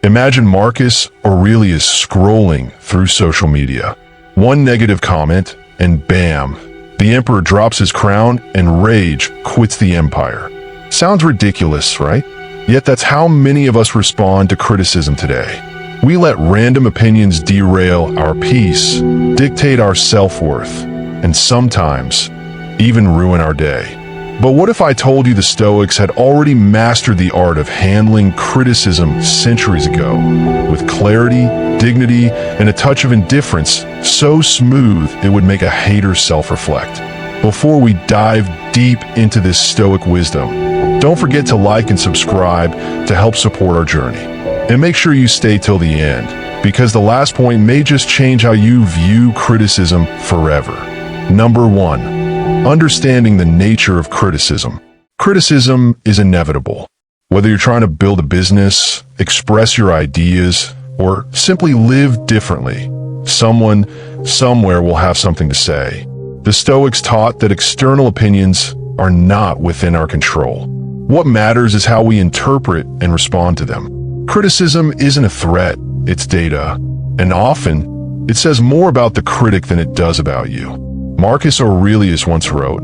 Imagine Marcus Aurelius scrolling through social media. One negative comment, and bam, the emperor drops his crown and rage quits the empire. Sounds ridiculous, right? Yet that's how many of us respond to criticism today. We let random opinions derail our peace, dictate our self-worth, and sometimes even ruin our day. But what if I told you the Stoics had already mastered the art of handling criticism centuries ago, with clarity, dignity, and a touch of indifference so smooth it would make a hater self-reflect? Before we dive deep into this Stoic wisdom, don't forget to like and subscribe to help support our journey. And make sure you stay till the end, because the last point may just change how you view criticism forever. Number 1. Understanding the nature of criticism. Criticism is inevitable. Whether you're trying to build a business, express your ideas, or simply live differently, someone, somewhere will have something to say. The Stoics taught that external opinions are not within our control. What matters is how we interpret and respond to them. Criticism isn't a threat, it's data, and often it says more about the critic than it does about you. Marcus Aurelius once wrote,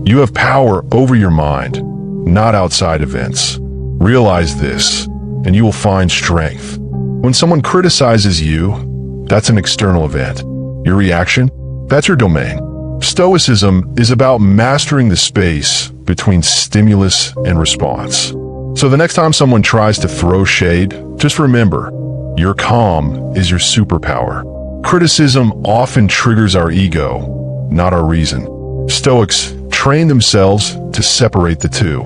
"You have power over your mind, not outside events. Realize this, and you will find strength." When someone criticizes you, that's an external event. Your reaction? That's your domain. Stoicism is about mastering the space between stimulus and response. So the next time someone tries to throw shade, just remember, your calm is your superpower. Criticism often triggers our ego, not our reason. Stoics train themselves to separate the two.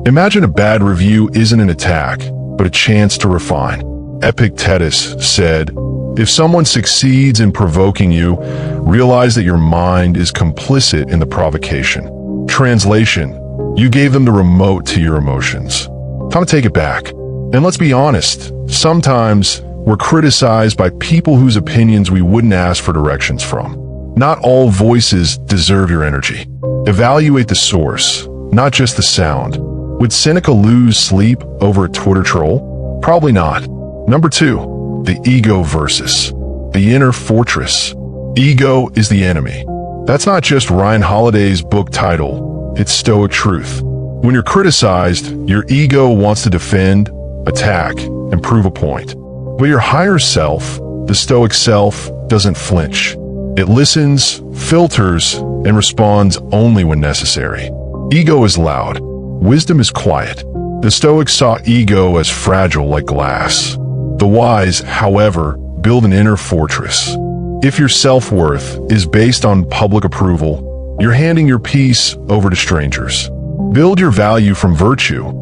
Imagine a bad review isn't an attack, but a chance to refine. Epictetus said, "If someone succeeds in provoking you, realize that your mind is complicit in the provocation." Translation, you gave them the remote to your emotions. Time to take it back. And let's be honest, sometimes we're criticized by people whose opinions we wouldn't ask for directions from. Not all voices deserve your energy. Evaluate the source, not just the sound. Would Seneca lose sleep over a Twitter troll? Probably not. Number 2, the ego versus the inner fortress. Ego is the enemy. That's not just Ryan Holiday's book title, it's Stoic truth. When you're criticized, your ego wants to defend, attack, and prove a point. But your higher self, the Stoic self, doesn't flinch. It listens, filters, and responds only when necessary. Ego is loud. Wisdom is quiet. The Stoics saw ego as fragile like glass. The wise, however, build an inner fortress. If your self-worth is based on public approval, you're handing your peace over to strangers. Build your value from virtue,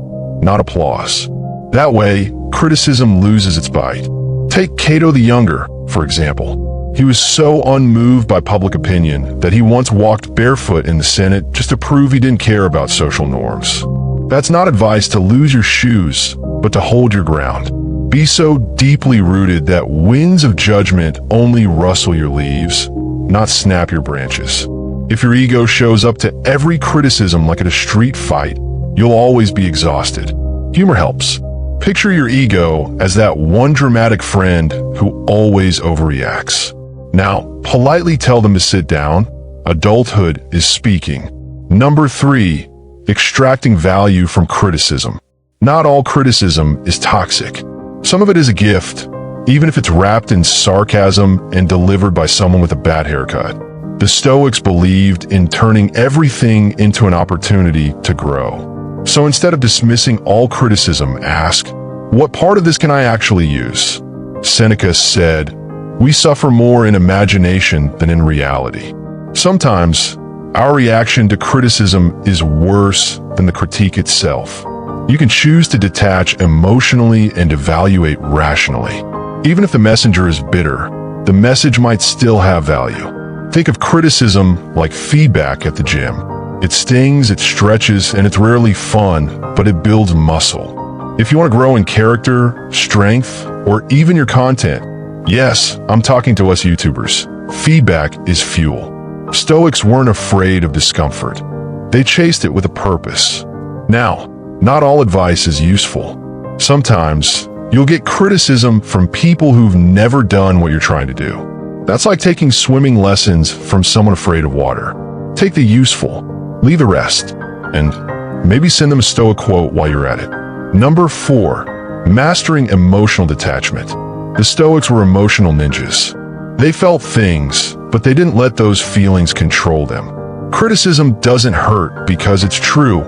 not applause. That way, criticism loses its bite. Take Cato the Younger, for example. He was so unmoved by public opinion that he once walked barefoot in the Senate just to prove he didn't care about social norms. That's not advice to lose your shoes, but to hold your ground. Be so deeply rooted that winds of judgment only rustle your leaves, not snap your branches. If your ego shows up to every criticism like at a street fight, you'll always be exhausted. Humor helps. Picture your ego as that one dramatic friend who always overreacts. Now, politely tell them to sit down. Adulthood is speaking. Number 3, extracting value from criticism. Not all criticism is toxic. Some of it is a gift, even if it's wrapped in sarcasm and delivered by someone with a bad haircut. The Stoics believed in turning everything into an opportunity to grow. So instead of dismissing all criticism, ask, what part of this can I actually use? Seneca said, "We suffer more in imagination than in reality." Sometimes, our reaction to criticism is worse than the critique itself. You can choose to detach emotionally and evaluate rationally. Even if the messenger is bitter, the message might still have value. Think of criticism like feedback at the gym. It stings, it stretches, and it's rarely fun, but it builds muscle. If you want to grow in character, strength, or even your content, yes, I'm talking to us YouTubers, feedback is fuel. Stoics weren't afraid of discomfort. They chased it with a purpose. Now, not all advice is useful. Sometimes, You'll get criticism from people who've never done what you're trying to do. That's like taking swimming lessons from someone afraid of water. Take the useful, leave the rest, and maybe send them a Stoic quote while you're at it. Number 4, mastering emotional detachment. The Stoics were emotional ninjas. They felt things, but they didn't let those feelings control them. Criticism doesn't hurt because it's true.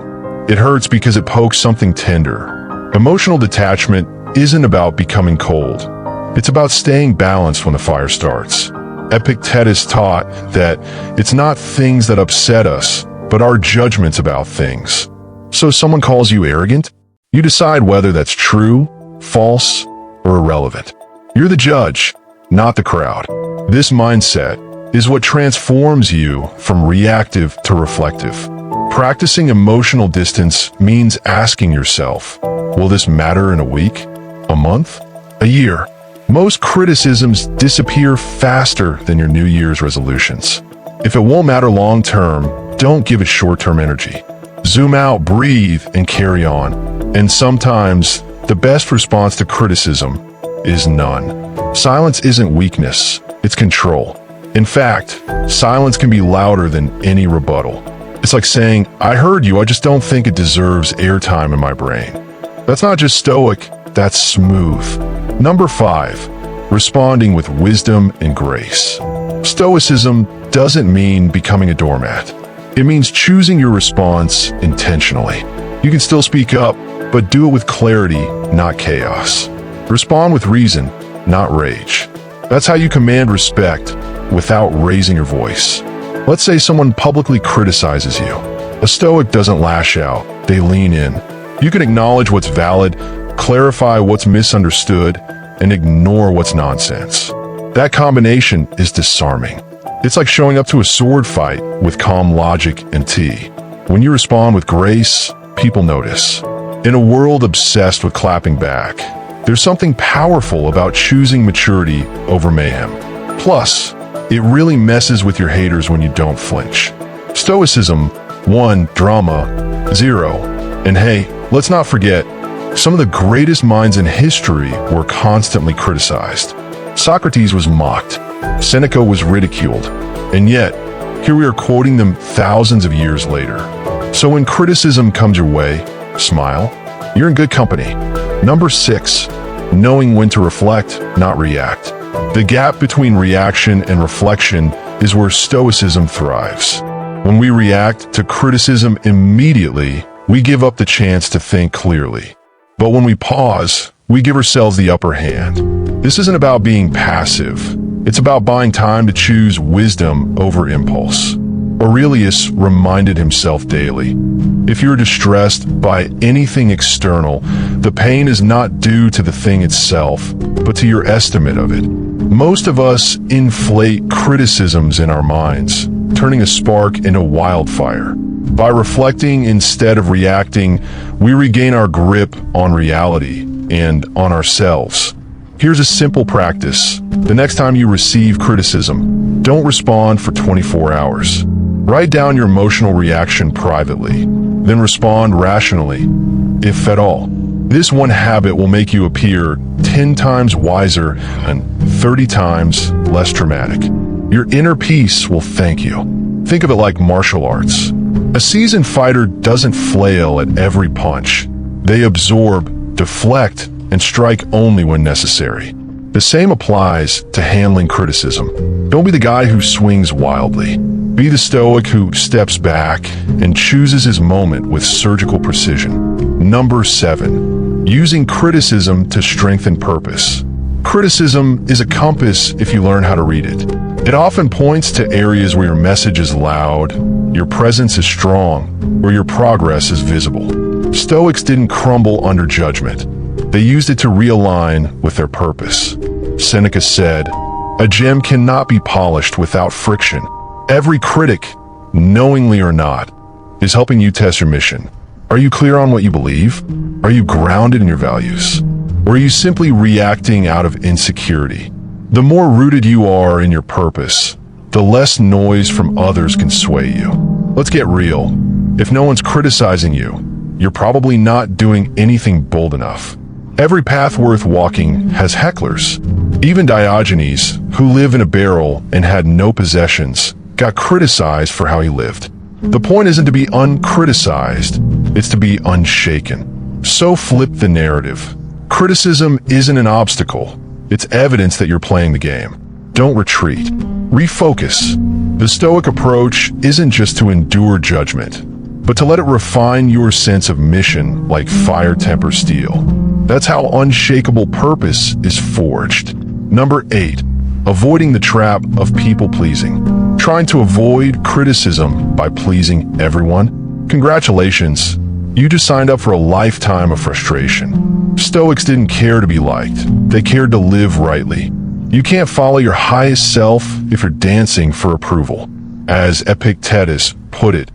It hurts because it pokes something tender. Emotional detachment isn't about becoming cold. It's about staying balanced when the fire starts. Epictetus taught that it's not things that upset us, but our judgments about things. So someone calls you arrogant, you decide whether that's true, false, or irrelevant. You're the judge, not the crowd. This mindset is what transforms you from reactive to reflective. Practicing emotional distance means asking yourself, will this matter in a week, a month, a year? Most criticisms disappear faster than your New Year's resolutions. If it won't matter long term, don't give it short-term energy. Zoom out, breathe, and carry on. And sometimes, the best response to criticism is none. Silence isn't weakness, it's control. In fact, silence can be louder than any rebuttal. It's like saying, I heard you, I just don't think it deserves airtime in my brain. That's not just stoic, that's smooth. Number 5, responding with wisdom and grace. Stoicism doesn't mean becoming a doormat. It means choosing your response intentionally. You can still speak up, but do it with clarity, not chaos. Respond with reason, not rage. That's how you command respect without raising your voice. Let's say someone publicly criticizes you. A Stoic doesn't lash out, they lean in. You can acknowledge what's valid, clarify what's misunderstood, and ignore what's nonsense. That combination is disarming. It's like showing up to a sword fight with calm logic and tea. When you respond with grace, people notice. In a world obsessed with clapping back, there's something powerful about choosing maturity over mayhem. Plus, it really messes with your haters when you don't flinch. Stoicism, 1, drama, 0. And hey, let's not forget, some of the greatest minds in history were constantly criticized. Socrates was mocked, Seneca was ridiculed, and yet, here we are quoting them thousands of years later. So when criticism comes your way, smile, you're in good company. Number 6, knowing when to reflect, not react. The gap between reaction and reflection is where Stoicism thrives. When we react to criticism immediately, we give up the chance to think clearly. But when we pause, we give ourselves the upper hand. This isn't about being passive. It's about buying time to choose wisdom over impulse. Aurelius reminded himself daily, if you're distressed by anything external, the pain is not due to the thing itself, but to your estimate of it. Most of us inflate criticisms in our minds, turning a spark into wildfire. By reflecting instead of reacting, we regain our grip on reality and on ourselves. Here's a simple practice. The next time you receive criticism, don't respond for 24 hours. Write down your emotional reaction privately, then respond rationally, if at all. This one habit will make you appear 10 times wiser and 30 times less dramatic. Your inner peace will thank you. Think of it like martial arts. A seasoned fighter doesn't flail at every punch. They absorb, deflect, and strike only when necessary. The same applies to handling criticism. Don't be the guy who swings wildly. Be the Stoic who steps back and chooses his moment with surgical precision. Number 7, using criticism to strengthen purpose. Criticism is a compass if you learn how to read it. It often points to areas where your message is loud, your presence is strong, or your progress is visible. Stoics didn't crumble under judgment. They used it to realign with their purpose. Seneca said, "A gem cannot be polished without friction." Every critic, knowingly or not, is helping you test your mission. Are you clear on what you believe? Are you grounded in your values? Or are you simply reacting out of insecurity? The more rooted you are in your purpose, the less noise from others can sway you. Let's get real. If no one's criticizing you, you're probably not doing anything bold enough. Every path worth walking has hecklers. Even Diogenes, who lived in a barrel and had no possessions, got criticized for how he lived. The point isn't to be uncriticized, it's to be unshaken. So flip the narrative. Criticism isn't an obstacle, it's evidence that you're playing the game. Don't retreat. Refocus. The Stoic approach isn't just to endure judgment, but to let it refine your sense of mission like fire tempers steel. That's how unshakable purpose is forged. Number 8. Avoiding the trap of people-pleasing. Trying to avoid criticism by pleasing everyone? Congratulations, you just signed up for a lifetime of frustration. Stoics didn't care to be liked, they cared to live rightly. You can't follow your highest self if you're dancing for approval. As Epictetus put it,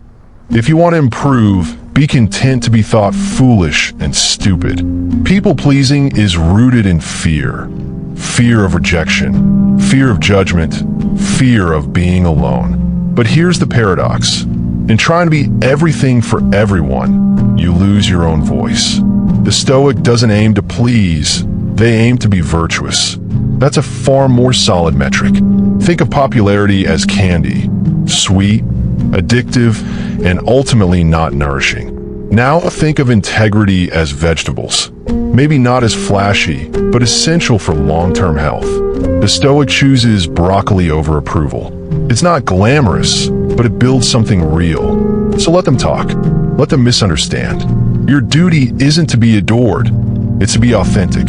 if you want to improve, be content to be thought foolish and stupid. People-pleasing is rooted in fear. Fear of rejection, fear of judgment, fear of being alone. But here's the paradox. In trying to be everything for everyone, you lose your own voice. The Stoic doesn't aim to please, they aim to be virtuous. That's a far more solid metric. Think of popularity as candy, sweet, addictive, and ultimately not nourishing. Now think of integrity as vegetables. Maybe not as flashy, but essential for long-term health. The Stoic chooses broccoli over approval. It's not glamorous, but it builds something real. So let them talk. Let them misunderstand. Your duty isn't to be adored, it's to be authentic.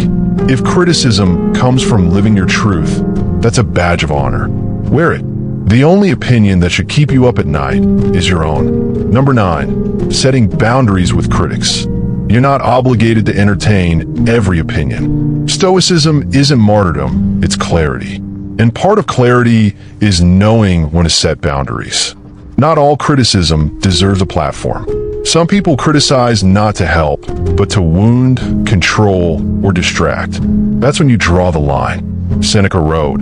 If criticism comes from living your truth, that's a badge of honor. Wear it. The only opinion that should keep you up at night is your own. Number 9, setting boundaries with critics. You're not obligated to entertain every opinion. Stoicism isn't martyrdom, it's clarity. And part of clarity is knowing when to set boundaries. Not all criticism deserves a platform. Some people criticize not to help, but to wound, control, or distract. That's when you draw the line. Seneca wrote,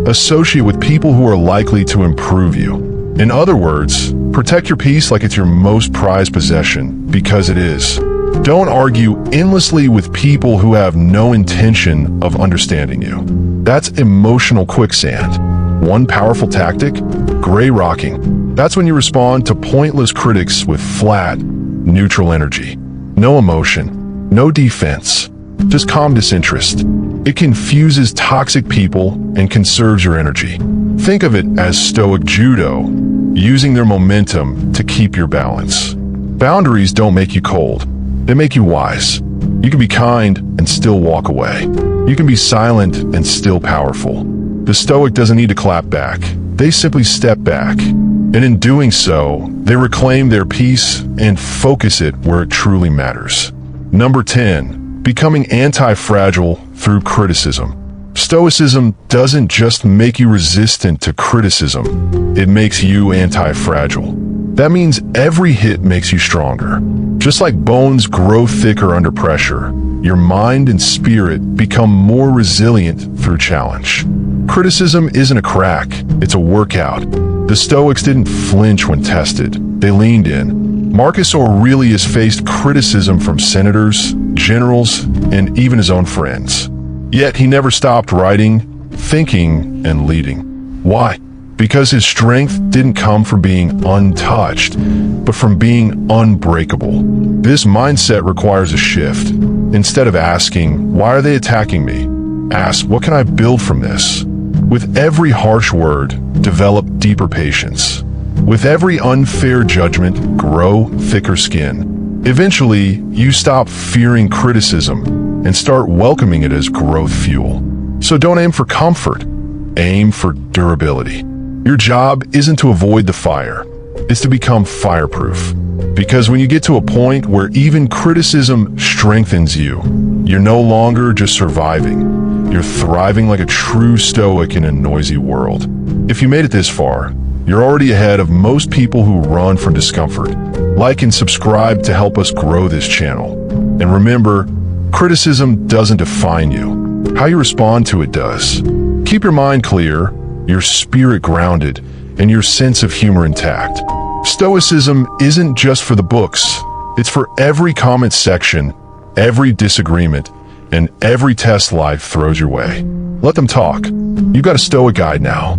"Associate with people who are likely to improve you." In other words, protect your peace like it's your most prized possession, because it is. Don't argue endlessly with people who have no intention of understanding you. That's emotional quicksand. One powerful tactic, gray rocking. That's when you respond to pointless critics with flat, neutral energy. No emotion, no defense, just calm disinterest. It confuses toxic people and conserves your energy. Think of it as Stoic judo, using their momentum to keep your balance. Boundaries don't make you cold, they make you wise. You can be kind and still walk away. You can be silent and still powerful. The Stoic doesn't need to clap back, they simply step back. And in doing so, they reclaim their peace and focus it where it truly matters. Number 10, becoming anti-fragile through criticism. Stoicism doesn't just make you resistant to criticism, it makes you anti-fragile. That means every hit makes you stronger. Just like bones grow thicker under pressure, your mind and spirit become more resilient through challenge. Criticism isn't a crack, it's a workout. The Stoics didn't flinch when tested, they leaned in. Marcus Aurelius faced criticism from senators, generals, and even his own friends. Yet he never stopped writing, thinking, and leading. Why? Because his strength didn't come from being untouched, but from being unbreakable. This mindset requires a shift. Instead of asking, "Why are they attacking me?" ask, "What can I build from this?" With every harsh word, develop deeper patience. With every unfair judgment, grow thicker skin. Eventually, you stop fearing criticism and start welcoming it as growth fuel. So don't aim for comfort, aim for durability. Your job isn't to avoid the fire, it's to become fireproof. Because when you get to a point where even criticism strengthens you, you're no longer just surviving, you're thriving like a true Stoic in a noisy world. If you made it this far, you're already ahead of most people who run from discomfort. Like and subscribe to help us grow this channel. And remember, criticism doesn't define you. How you respond to it does. Keep your mind clear, your spirit grounded, and your sense of humor intact. Stoicism isn't just for the books, it's for every comment section, every disagreement, and every test life throws your way. Let them talk. You've got a Stoic guide now.